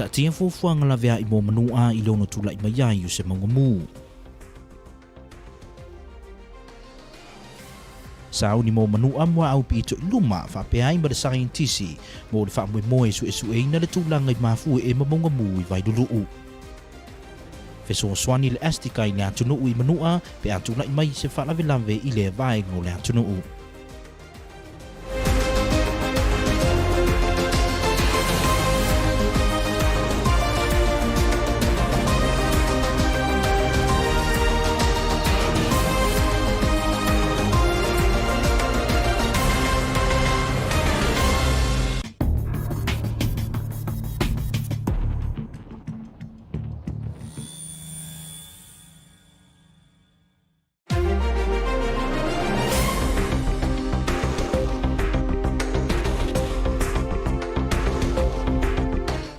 Fantatia fuang la vea imo Manua I lono tula I maya I se mangamu. Sao ni mo Manua mua au pito luma fa peai ba sa tisi mo le fa mo su na le tulang I mafu e mamangamu I vai dulu. Feso swani le estika I le atunu I Manua pe atuna I mai se fa la velave I le vai ngo le atunu.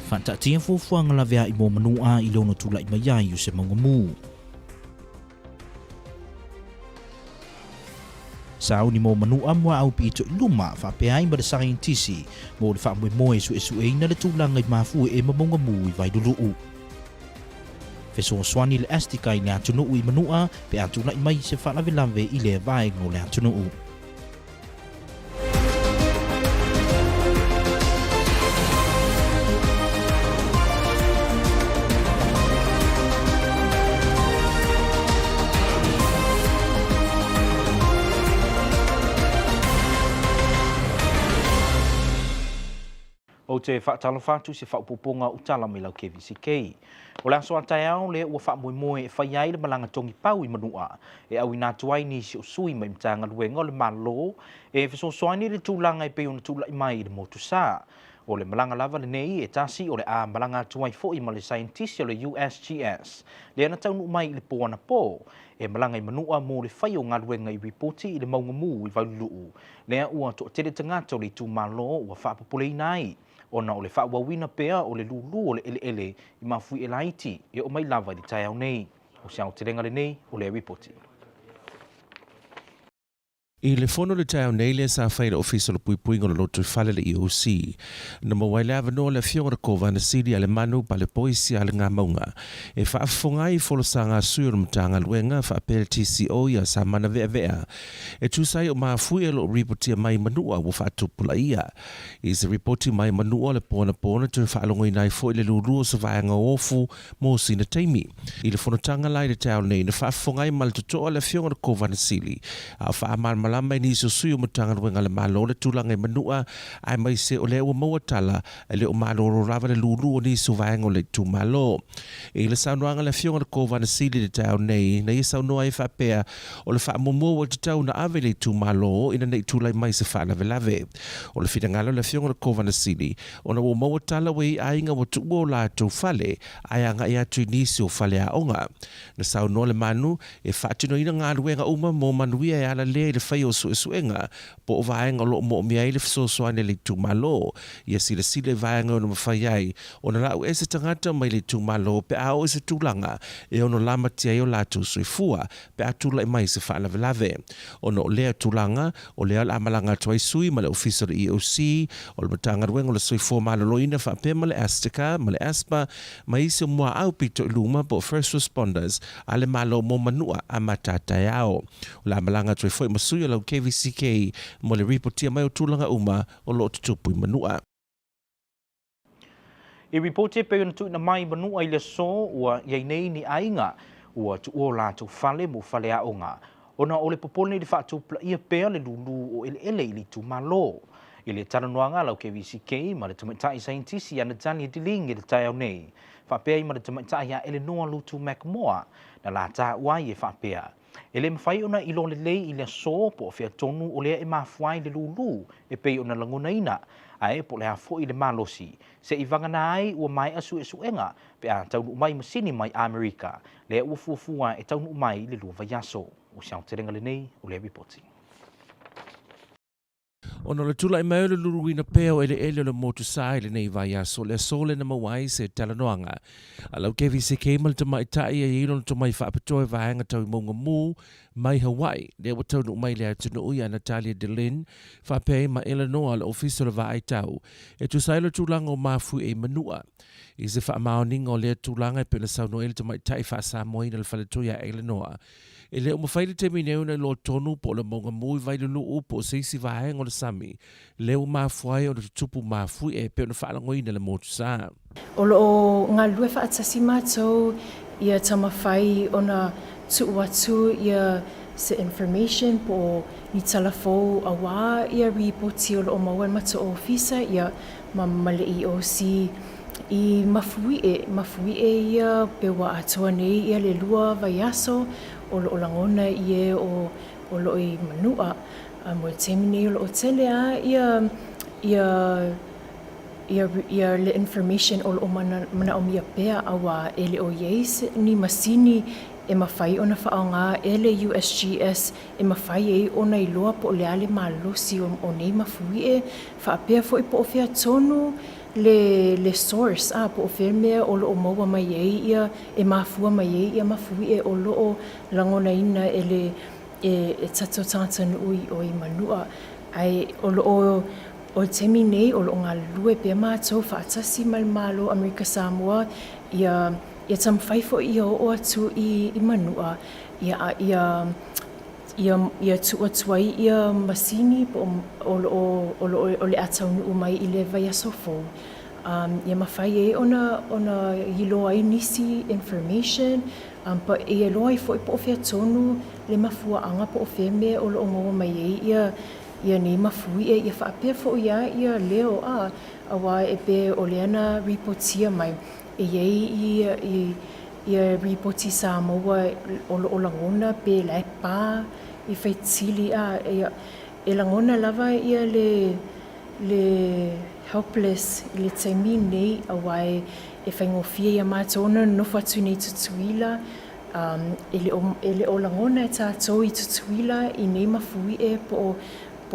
Fantatia fuang la vea imo Manua I lono tula I maya I se mangamu. Sao ni mo Manua mua au pito luma fa peai ba sa tisi mo le fa mo su na le tulang I mafu e mamangamu I vai dulu. Feso swani le estika I le atunu I Manua pe atuna I mai se fa la velave I le vai ngo le atunu. O te whaatalo whātu se whaupoponga utala me lau Kvzktv. O le aso atai au le ua whaamoemoe e whaiai le malanga tongi pau I Manua. E au ina tuai ni si o sui mai mtanga luenga o le malo. E fesosoani le tūlanga I peo na tūla I mai le motu sā. O le malanga lava le nei e tasi o le a malanga tuai fo I ma le scientist o le USGS. Le ana taunu mai le po ana po. E malanga I Manua mo le whai o ngā luenga I ripoti I le maungamu I vauluu. Lea ua to tere tangata o le tū malo ua whaapapule nai. Ona o le whaawawina pea o le lulu o le ele I mafui e laiti e o mai lava I tai au nei. O siao te renga le nei o le ripoti. I le fono le tau nei le sa whaira ofisa le pui ngolo lotu whale le EOC. Na mawai le avanoa le fionga kova na siri ale manu pa le poisi ale ngā maunga. E whaafonga I folo sa ngā sui o mtanga luenga whaapere TCO ia sa mana vea vea. E tūsai o maa fui e lo ripotia mai Manua wo whaatupula ia. I se ripoti mai Manua le pona tu whaalongo I nai fo I le lulu o sa vaianga ofu mo sina teimi. I le fono tanga lai le tau nei na whaafonga I mal tutoa le fionga kova na siri. A whaamal malama ni so sui o matanga wenga le malo le tulanga I Manua ai mai se o le o mawatala le o malo rava le lulu o ni so vaenga le tu malo e le saunoanga le fionga le kova na sili le tau nei na I saunoa I whapea o le wha momo o te tau na ave le tu malo ina nei tulai mai se wha lave lave o le whitangalo le fionga le kova na sili o na o mawatala wei ainga o tu o la tu fale ai anga I atu ni so fale a onga na saunoa le manu e whaatino ina ngā luenga uma mo manuia e ala le o suenga po vaenga lo mo mi ai le so soane le tu malo ia sile vaenga no mafaiai ona la ese tangata mai le tu malo pe a o se tulanga e ono lama tia o la tu suifua pe atula mai se fa lave ono le tulanga o le ala malanga toi sui ma le officer EOC o le matanga wenga le suifua malo loina fa pe ma le astika ma le aspa mai se mo au pito luma po first responders ale malo mo Manua amatata yao la malanga toi foi masui lau Kvzktv mo le ripotia mai o tūlanga uma o lo tutupu I Manua. I ripotia pe na tu na mai Manua I le so ua iai nei ni ainga ua tu o la tu fale mo fale a onga. Ona o le popole ni whaatu pla ia pea le lulu o ele I tu malo. I le taranoanga lau Kvzktv ma le tamatai scientist ana tani diling I le tai au nei. Whapea I ma le tamatai a Eleanor Lutu Macmoa na la ta wai e whapea. Ele mawhai ona I lo le lei I le so po fia tonu o lea e mafuai le lulu e pei ona langona ina. Ae po lea fo I le malosi. Se I vangana ai ua mai asu e suenga pe a taunu mai masini mai Amerika. Lea ua fuafua e taunu mai le lua vaiaso. O siang te renga le nei o le ripoti. Ona le tula I mai le luruina peo ele le motu sai le nei vai aso le sole na mawai se talanoanga. Alau Kvzktv mal te mai tai e ilon te mai whaapatoe vahenga tau I maunga mū mai Hawaii. Le wa tau nuk mai le atunu uia Natalia Delin whapei ma Illinois le ofisa le vai tau. E tu sai le tulanga o mafu e Manua. I se whaamaoninga o le tulanga e pe le sauno ele te mai tai whaasamoina le whaletoia Illinois. E le o mawhaile te mineu na lo tonu po le maunga mui vai lulu upo se isi vahenga o le sami. Le o mafuai o le tupu mafui e pe o na whaalangoina le motu sa. O lo ngā lue whaatasi mātou ia tamawhai o na tuu atu ia se information po ni talafou a wā ia ripoti o lo o maua mata o ofisa ia mamale I o si I mafui e ia pe wa atua nei ia le lua vai aso o lo o langona ia o lo I Manua mo temi nei o lo o tele a ia le information o lo mana o mia pea awa ele o yeis ni masini e mawhai o na whaonga ele USGS e mawhai e o na iloa po le ale malosi o nei mafui e whaapea fo I po o fea tonu le source po o fea mea o lo o maua mai ei ia e mafua mai ei ia mafui e o lo o langona ina ele e tato tātanu ui o I Manua ai o lo o temi nei o lo ngā lue pe mātou whaatasi malo Amerika Samoa ia tamwhaifo ia o atu I Manua ia tuatuai ia masini o le atau nuu mai I le vai asofo ia mawhai e ona hiloa I nisi information pa ia loa I fo I po o fea tonu le mafua anga po o fea mea o lo o mai e ia nei mafui e ia whaapea fo ia leo awa e pe o leana reportia mai e iei ia reporti sa maua o langona pe lai pā I whaitili e langona lava ia le helpless I le taimi nei awa e whaingofia ia mātona no whatu nei tutuila ele o langona e tātou I tutuila I nei mafui e po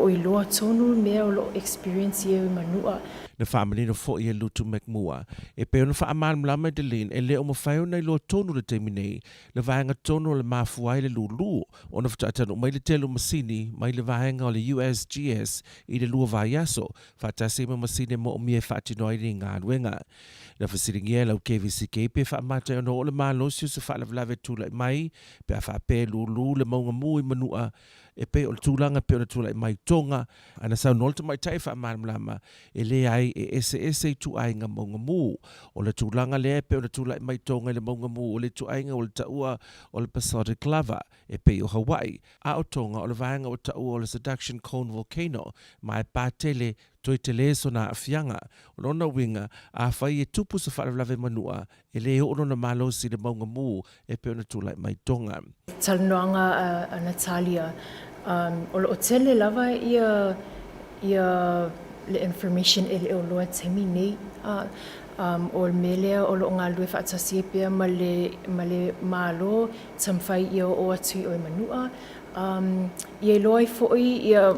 I loa tonu mea o lo experience ia I Manua. Na whaamanino fo I lutu Macmua. E peo na whaaman mlama Delin e leo mawhaio nei loa tonu le teimi nei le vahenga tonu le mafuai le lulu o na whatatanu mai le telu masini mai le vahenga o le USGS I le lua vai aso whatase ma masini mo o mie whaatinoai ni ngā ruenga. Na whasiringia lau Kvzktv pe whaamata ono o le malosio se whaalavlave tula mai pe a whaape lulu le maunga mui Manua e pe o le tūlanga pe o le tūlai mai tonga ana sau nolta mai tai whaamana e le ai e ese I tu ainga maunga mū o le tūlanga le pe o le tūlai mai tonga I le maunga mū o le tu ainga o le taua o le Pacific Lava e pe o Hawaii a o tonga o le vaenga o taua o le Seduction Cone Volcano mai pātele toi te le so na afianga o lona winga a whai e tupu sa whaalavlave Manua e le o lona malosi le maunga mū e pe o le tūlai mai tonga. Talanoanga a Natalia o lo tele lava ia le information ele o loa temi nei o le melea o lo ngā lue whaatasi pia ma le malo tamwhai ia o atu o Manua ia loa I fo'i ia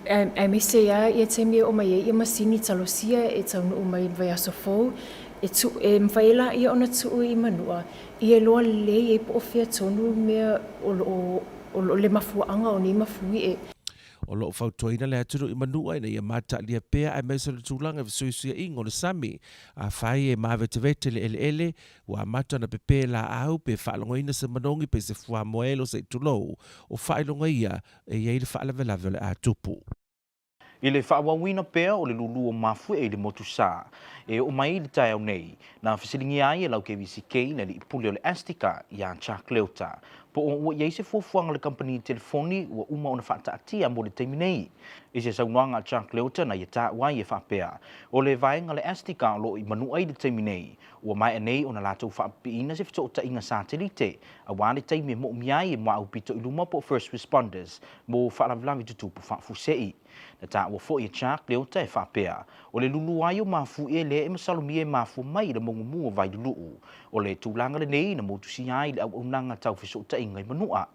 ai mese ia temi o mai ia masini talosia e taunu o mai vai aso fou e mwhaela ia ona tuu I Manua ia loa le e po o fea tonu mea o le mafuanga o ni mafui e. O lo whautoina le aturu I Manua ina ia mata lia pea ai mesa le tūlanga visuisuia ingo le sami a whai e mawetevete le ele wa mata na pepe la au pe whaalongoina se manongi pe se fua moelo se tulou o whailonga ia e iei le whaalavelave le atupu. I le whaawawina pea o le lulu o mafue e le motu sa e o mai le tai au nei na whasilingi ai e lau Kvzktv na li ipule o le Astika I a Chakleuta po o ua iei se fuafuanga le company telefoni ua uma o na whaataatia mo le teimi nei I se saunoanga a Chakleuta na ia tā wai e whaapea o le vaenga le Astika o lo I Manua I le teimi nei ua mai nei o na lātou whaapiina se fito o ta inga satelite a wāle teimi mo umiai e mua au pito I luma po first responders mo whaalavlavi tutupu whaafusei na tā ua fo I Chakleuta e whaapea o le lulu ai o mafu e le e masalomie mafu mai le mongumu o vai lulu o le tūlanga le nei na motusi ai le au unanga tau fiso ta inga I Manua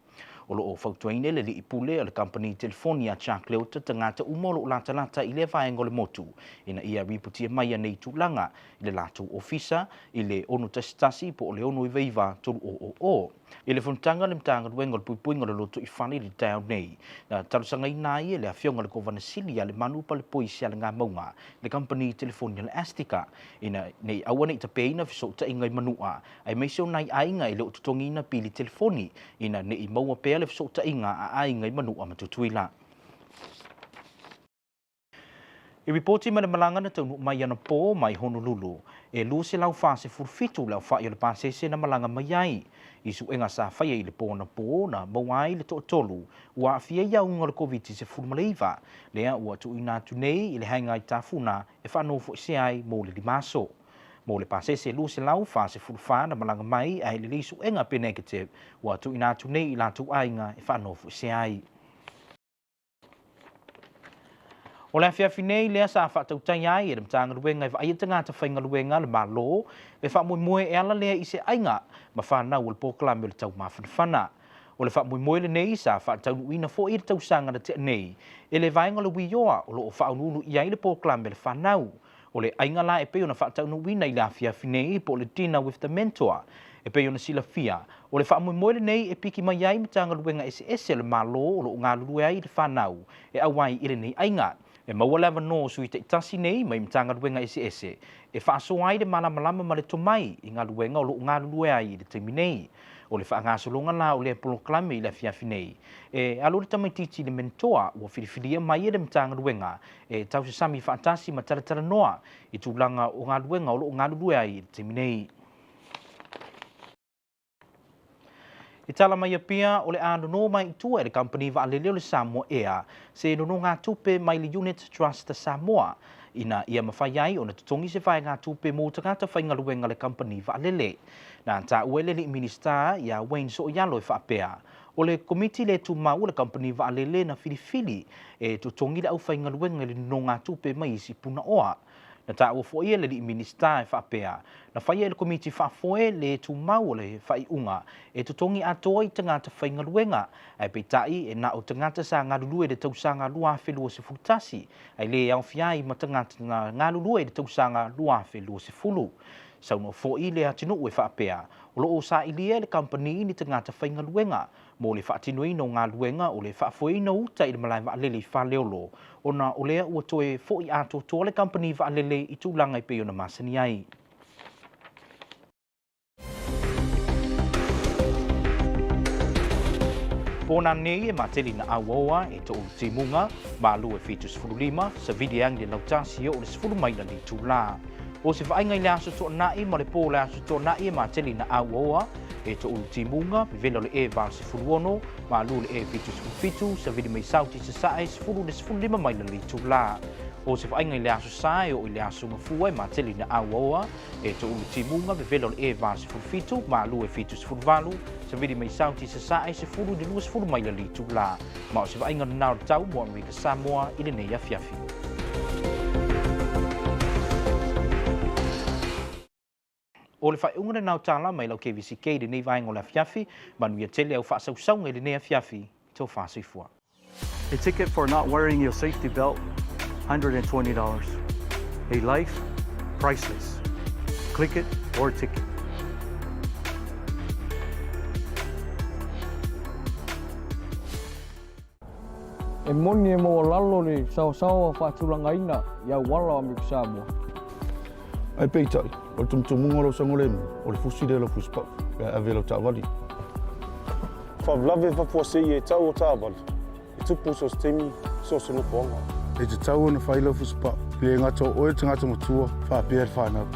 O lo o fautuaine le li ipule o le company telefonia chakleo te tangata umolo lata i le vaengo le motu. Ina ia riputia mai nei tūlanga i le latu ofisa i le onu tasitasi po o le onu i veiva tolu o. I le fontanga le mtanga duengo le puipuinga le loto i whani li tau nei. Na talusanga i nai le afionga le kovana silia le manu pa le poisi ale ngā maunga le company telefonia le Astika. Ina nei awane i tapeina fiso ta inga i manua. Ai meisio nai ainga i le ututongina pili telefoni. Ina nei maua pea le fiso ta inga a ainga i manua matutuila. I reporti ma le malanga na taunu mai ana po mai Honolulu. E lusi lau fase furfitu lau wha i le pasese na malanga mai ai. Isu enga sa whaia i le pōna pō na mawai le tolu. Ua fia ia unga le COVID se furmaleiva. Lea ua tu inatu nei i le hainga i tafuna e whanofo se ai mō le limaso. Mō le pasese lusi lau fase furfa na malanga mai ai le lisu enga pe negative. Ua tu inatu nei i latu ainga e whanofo se ai. O le awhiawhi nei lea sa whaatautai ai e mtanga luenga i whaia tangata whainga luenga le malo e whaamui e ala lea i se ainga ma whanau le pōkalame le tau mawhanawhana. O le whaamui le nei sa whaataunu ina fo i le tausanga na te nei e le vaenga le wioa o lo o whaununu i ai le pōkalame le whanau. O le ainga la e peo na whaataunu ina i le awhiawhi nei po le dinner with the mentor e peo na sila fia. O le whaamui le nei e piki mai ai mtanga luenga ese le malo o lo ngā lulu ai le whanau e awai i le nei ainga. E maua lewa no sui te itasi nei mai mtanga luenga ese. E whaaso ai le malamalama ma le tomai i ngā luenga o lo ngā lulu ai i le teimi nei. O le whaangasolonga la o le poloklame i le whiawhi nei. E alo le tamaititi le mentoa ua whiriwhiria mai e le mtanga luenga e tau se sami whaatasi ma taratara noa i tūlanga o ngā luenga o lo ngā lulu ai i le teimi nei. I tala mai apia o le anono mai i tua e le company wa aleleo le Samoa Air se nono ngā tupe mai le Unit Trust Samoa ina ia mawhai ai o na tutongi se whai ngā tupe mō tangata whainga luenga le company wa alele. Nā ta uele le minister ia Wayne So'oialo e whaapea. O le komiti le tumau le company wa alele na filifili e tutongi le au whainga luenga le nono ngā tupe mai si puna oa. Na ta ua foia le minister e whaapea. Na whaia le komiti whaafoe le tumau le whaiunga e tutongi atoa i tangata whainga luenga. Ai peitai e na o tangata sa ngā lulue le tausanga lua whelua se fultasi. Ai le au fiai ma tangata na ngā lulue le tausanga lua whelua se fulu. Sauno fo'i le atinu e whaapea. O lo o sa ilia le company ni tangata whainga luenga. Mo le whaatinui no ngā luenga o le whaafoe no uta i le malai waalele whaleolo. O na o lea ua toe fo'i ato toa le company waalele i tūlanga i peo na masani ai. Pōna nei e mateli na awaoa e to timunga, malu e fitus fululima, sa videang de lautasi o le sfulu mai na li tūlā. O se whainga i le aso tō nai, ma le pō le aso tō nai e mateli na awaoa e to timunga, vivela le e vāl se fuluono, malu le e fitus fulfitu, sa vidi mai sauti sa sae, sfulu le sfululima mai na li tūlā. O se whainga i le aso sae o i le aso ngafua e mateli na awaoa e to timunga, vivela le e vāl se fulfitu, malu e fitus fulvalu, sa vidi mai sauti sa sae, se fulu de luas fulu mai la li tūlā. Ma o se whainga na nao tau mo Amerika Samoa i le nei awhiawhi. O le whaiunga na nao tala mai lau KVCK le nei vaenga o le awhiawhi, manu ia tele au whaasausaunga i le nei awhiawhi, tō whaasifua. A ticket for not wearing your safety belt, $120. A life, priceless. Click it or ticket. E moni e mo lalo le sawa whaatulanga ina iau wala Amerika Samoa. Ai peitai, o tumutumunga lo sangolemu, o le fusi de lo fuspau, e avelo tāwali. Whawlawe whapuase i e tau o tāwali, e tupu so stemi, so sunu poanga. E te tau na whaila fuspau, le ngata o e tangata matua, whaapea whanau.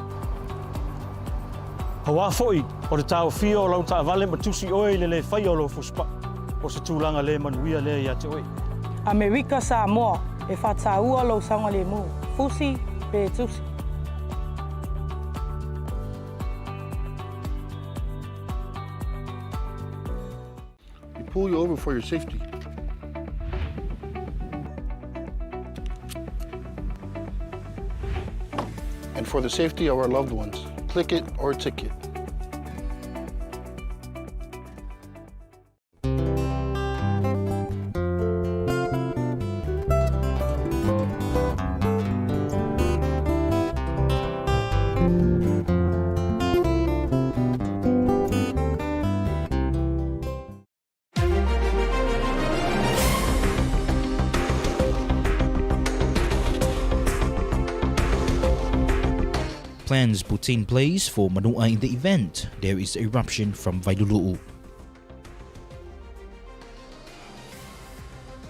Hawa foi, o te tau fio o lau tāwale matusi oe le whai o lo fuspa, o se tūlanga le manuia le ia te oe. Amerika Samoa e whataua lo sanga le mu, fusi pe tusi. We pull you over for your safety. And for the safety of our loved ones, click it or ticket. plans put in place for Manua in the event there is eruption from Vailulu'u.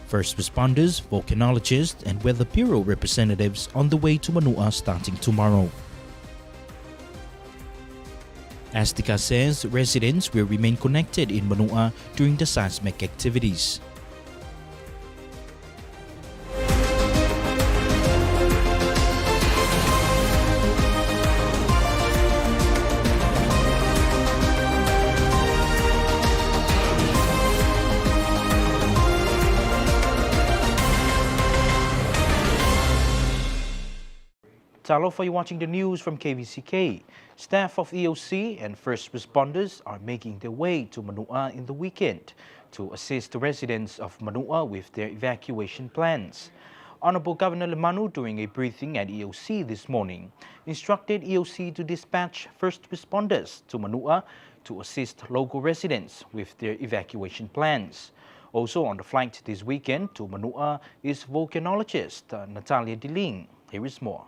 First responders, volcanologists and Weather Bureau representatives on the way to Manua starting tomorrow. Astika says residents will remain connected in Manua during the seismic activities. Talofa, you're watching the news from KVCK. Staff of EOC and first responders are making their way to Manua in the weekend to assist the residents of Manua with their evacuation plans. Honorable Governor Manu, during a briefing at EOC this morning, instructed EOC to dispatch first responders to Manua to assist local residents with their evacuation plans. Also on the flight this weekend to Manua is volcanologist Natalia Deling. Here is more.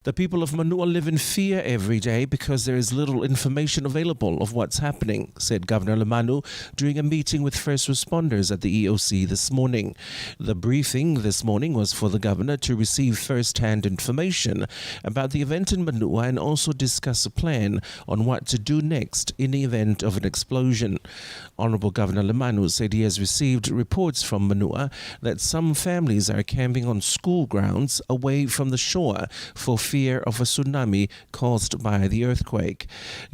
The people of Manua live in fear every day because there is little information available of what's happening, said Governor Manu during a meeting with first responders at the EOC this morning. The briefing this morning was for the governor to receive first-hand information about the event in Manua and also discuss a plan on what to do next in the event of an explosion. Honorable Governor Manu said he has received reports from Manua that some families are camping on school grounds away from the shore for fear of a tsunami caused by the earthquake.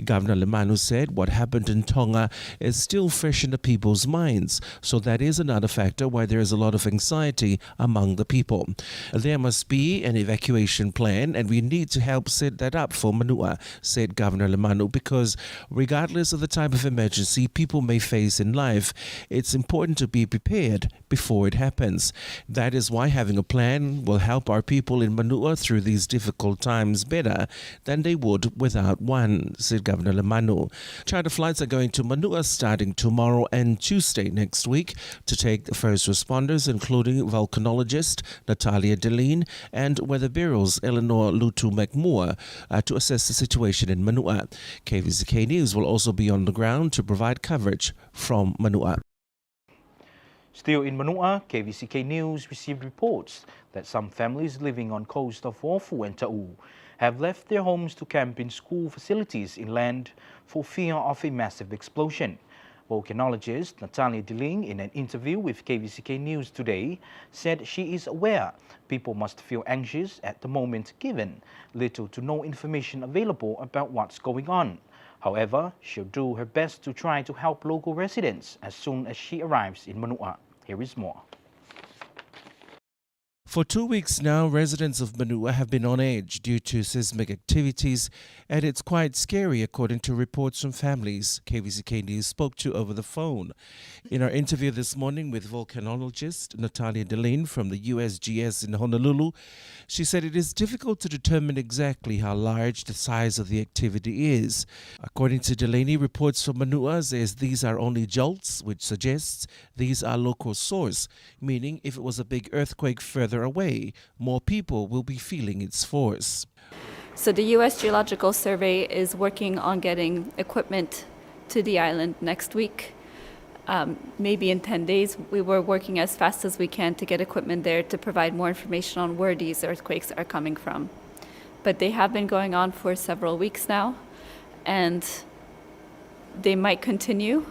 Governor Manu said what happened in Tonga is still fresh in the people's minds, so that is another factor why there is a lot of anxiety among the people. There must be an evacuation plan and we need to help set that up for Manua, said Governor Manu, because regardless of the type of emergency people may face in life, it's important to be prepared before it happens. That is why having a plan will help our people in Manua through these difficult times better than they would without one, said Governor Manu. Charter flights are going to Manua starting tomorrow and Tuesday next week to take the first responders, including volcanologist Natalia Deline and Weather Bureau's Eleanor Lutu McMoore, to assess the situation in Manua. KVZK News will also be on the ground to provide coverage from Manua. Still in Manua, KVCK News received reports that some families living on coast of Ofu and Ta'u have left their homes to camp in school facilities inland for fear of a massive explosion. Volcanologist Natalia Deling, in an interview with KVCK News today, said she is aware people must feel anxious at the moment given little to no information available about what's going on. However, she'll do her best to try to help local residents as soon as she arrives in Manua. Here is more. For 2 weeks now, residents of Manua have been on edge due to seismic activities, and it's quite scary according to reports from families KVCK News spoke to over the phone. In our interview this morning with volcanologist Natalia Deline from the USGS in Honolulu, she said it is difficult to determine exactly how large the size of the activity is. According to Delaney, reports from Manua says these are only jolts, which suggests these are local source, meaning if it was a big earthquake further away, more people will be feeling its force. So the U.S. Geological Survey is working on getting equipment to the island next week. Maybe in 10 days. We were working as fast as we can to get equipment there to provide more information on where these earthquakes are coming from. But they have been going on for several weeks now, and they might continue.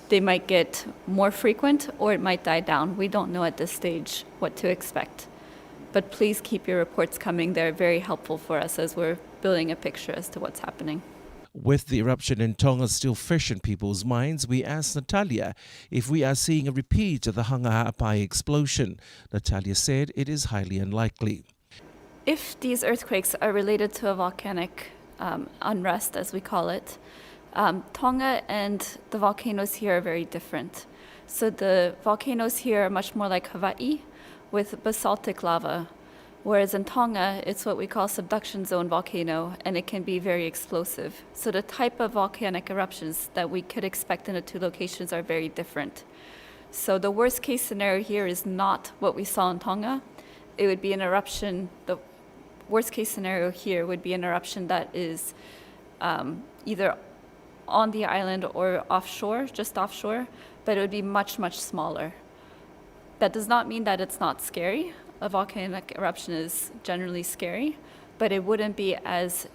They might get more frequent, or it might die down. We don't know at this stage what to expect. But please keep your reports coming. They're very helpful for us as we're building a picture as to what's happening. With the eruption in Tonga still fresh in people's minds, we asked Natalia if we are seeing a repeat of the Hanga'apai explosion. Natalia said it is highly unlikely. If these earthquakes are related to a volcanic unrest, as we call it, Tonga and the volcanoes here are very different. So the volcanoes here are much more like Hawaii with basaltic lava, whereas in Tonga, it's what we call subduction zone volcano, and it can be very explosive. So the type of volcanic eruptions that we could expect in the two locations are very different. So the worst case scenario here is not what we saw in Tonga. It would be an eruption worst case scenario here would be an eruption that is either on the island or offshore, just offshore, but it would be much, much smaller. That does not mean that it's not scary. A volcanic eruption is generally scary, but it wouldn't be as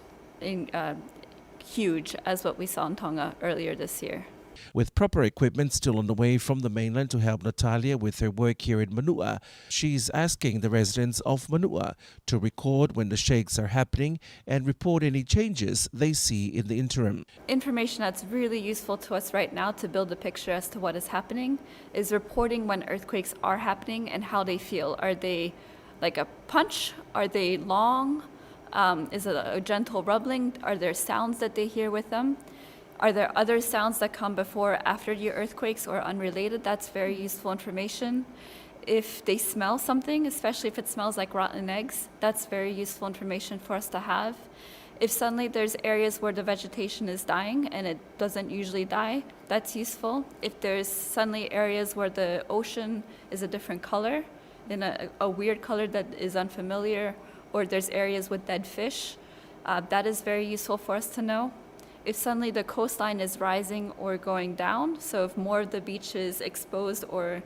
huge as what we saw in Tonga earlier this year. With proper equipment still on the way from the mainland to help Natalia with her work here in Manua, she's asking the residents of Manua to record when the shakes are happening and report any changes they see in the interim. Information that's really useful to us right now to build a picture as to what is happening is reporting when earthquakes are happening and how they feel. Are they like a punch? Are they long? Is it a gentle rumbling? Are there sounds that they hear with them? Are there other sounds that come before or after the earthquakes or unrelated? That's very useful information. If they smell something, especially if it smells like rotten eggs, that's very useful information for us to have. If suddenly there's areas where the vegetation is dying and it doesn't usually die, that's useful. If there's suddenly areas where the ocean is a different color, in a weird color that is unfamiliar, or there's areas with dead fish, that is very useful for us to know. If suddenly the coastline is rising or going down, so if more of the beach is exposed or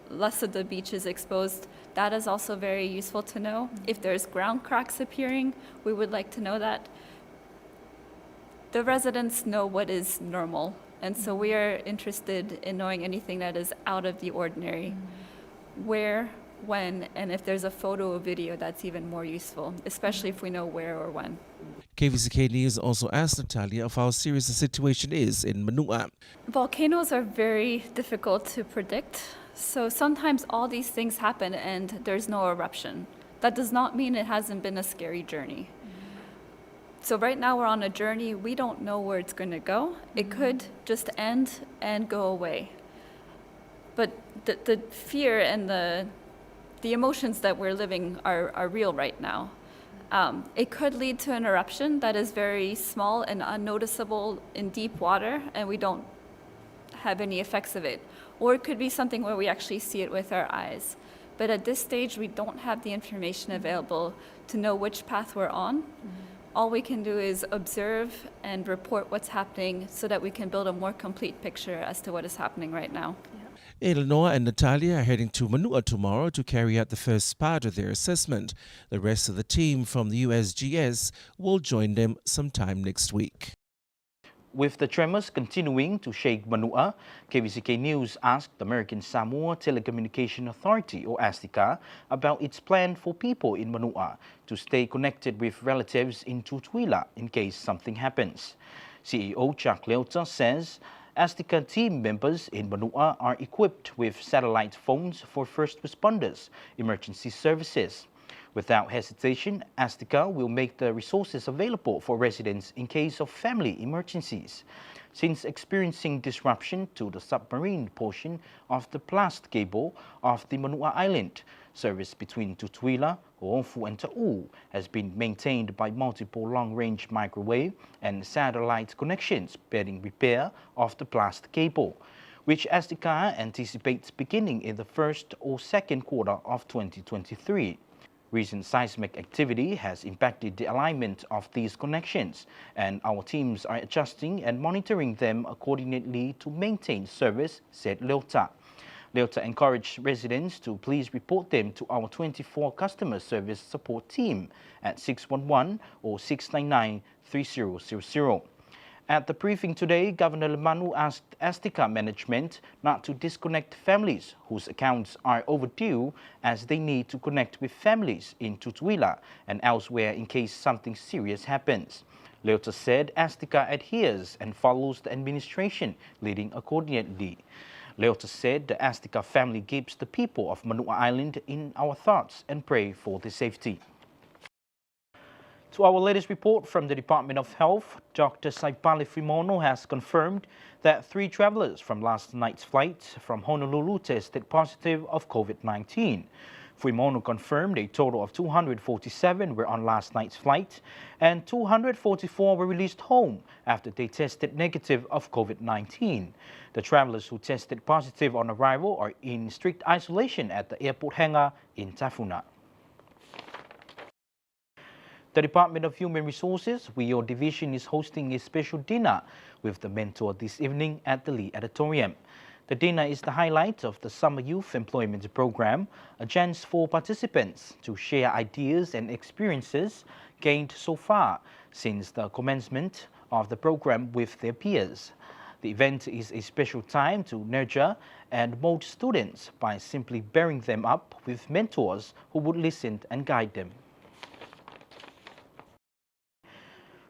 less of the beach is exposed, that is also very useful to know. If there's ground cracks appearing, we would like to know that. The residents know what is normal, and so we are interested in knowing anything that is out of the ordinary. Where, when, and if there's a photo or video, that's even more useful, especially if we know where or when. Kvzktv News also asked Natalia of how serious the situation is in Manua. Volcanoes are very difficult to predict, so sometimes all these things happen and there's no eruption. That does not mean it hasn't been a scary journey. So right now we're on a journey, we don't know where it's going to go. It could just end and go away. But the fear and the emotions that we're living are real right now. It could lead to an eruption that is very small and unnoticeable in deep water, and we don't have any effects of it. Or it could be something where we actually see it with our eyes. But at this stage, we don't have the information available to know which path we're on. All we can do is observe and report what's happening so that we can build a more complete picture as to what is happening right now. Eleanor and Natalia are heading to Manua tomorrow to carry out the first part of their assessment. The rest of the team from the USGS will join them sometime next week. With the tremors continuing to shake Manua, KVCK News asked the American Samoa Telecommunication Authority, or ASTICA, about its plan for people in Manua to stay connected with relatives in Tutuila in case something happens. CEO Chuck Leota says ASTICA team members in Manua are equipped with satellite phones for first responders, emergency services. Without hesitation, ASTICA will make the resources available for residents in case of family emergencies. Since experiencing disruption to the submarine portion of the blast cable of the Manua Island, service between Tutuila, Ho'ofu and Ta'u has been maintained by multiple long-range microwave and satellite connections pending repair of the blast cable, which ASTICA anticipates beginning in the first or second quarter of 2023. Recent seismic activity has impacted the alignment of these connections, and our teams are adjusting and monitoring them accordingly to maintain service, said Leota. Leota encouraged residents to please report them to our 24 customer service support team at 611 or 699-3000. At the briefing today, Governor Manu asked ASTICA management not to disconnect families whose accounts are overdue, as they need to connect with families in Tutuila and elsewhere in case something serious happens. Leota said ASTICA adheres and follows the administration leading accordingly. Leota said the ASTICA family keeps the people of Manua Island in our thoughts and pray for their safety. To our latest report from the Department of Health, Dr. Saipali Frimono has confirmed that 3 travelers from last night's flight from Honolulu tested positive of COVID-19. Frimono confirmed a total of 247 were on last night's flight and 244 were released home after they tested negative of COVID-19. The travelers who tested positive on arrival are in strict isolation at the airport hangar in Tafuna. The Department of Human Resources, your division, is hosting a special dinner with the mentor this evening at the Lee Auditorium. The dinner is the highlight of the Summer Youth Employment Program, a chance for participants to share ideas and experiences gained so far since the commencement of the program with their peers. The event is a special time to nurture and mold students by simply pairing them up with mentors who would listen and guide them.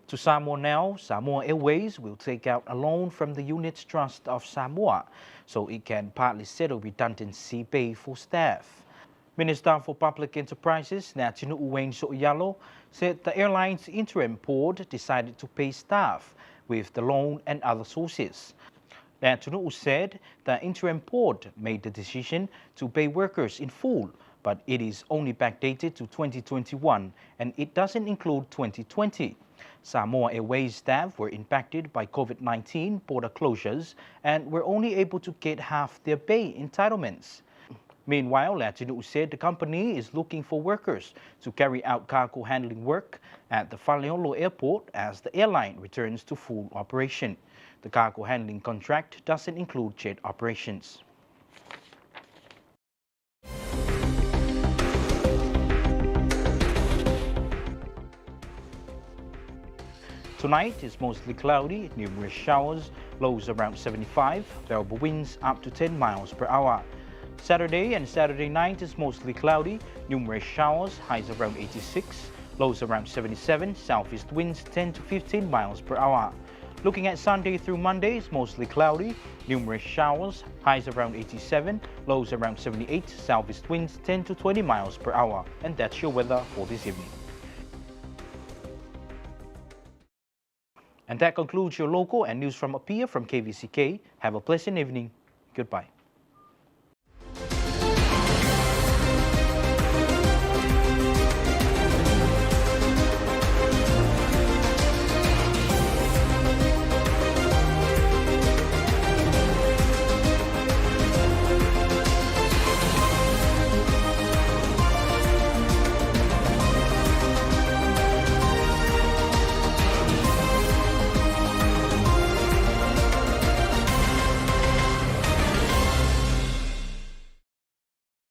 To Samoa now, Samoa Airways will take out a loan from the Units Trust of Samoa so it can partly settle redundancy pay for staff. Minister for Public Enterprises, Natinu Uwain So'yalo, said the airline's interim board decided to pay staff with the loan and other sources. Natinu said the interim board made the decision to pay workers in full, but it is only backdated to 2021 and it doesn't include 2020. Samoa Airways staff were impacted by COVID-19 border closures and were only able to get half their pay entitlements. Meanwhile, Latinu said the company is looking for workers to carry out cargo handling work at the Faleolo airport as the airline returns to full operation. The cargo handling contract doesn't include jet operations. Tonight is mostly cloudy, numerous showers, lows around 75, variable winds up to 10 miles per hour. Saturday and Saturday night is mostly cloudy, numerous showers, highs around 86, lows around 77, southeast winds 10 to 15 miles per hour. Looking at Sunday through Monday, it's mostly cloudy, numerous showers, highs around 87, lows around 78, southeast winds 10 to 20 miles per hour. And that's your weather for this evening. And that concludes your local and news from up here from KVCK. Have a pleasant evening. Goodbye.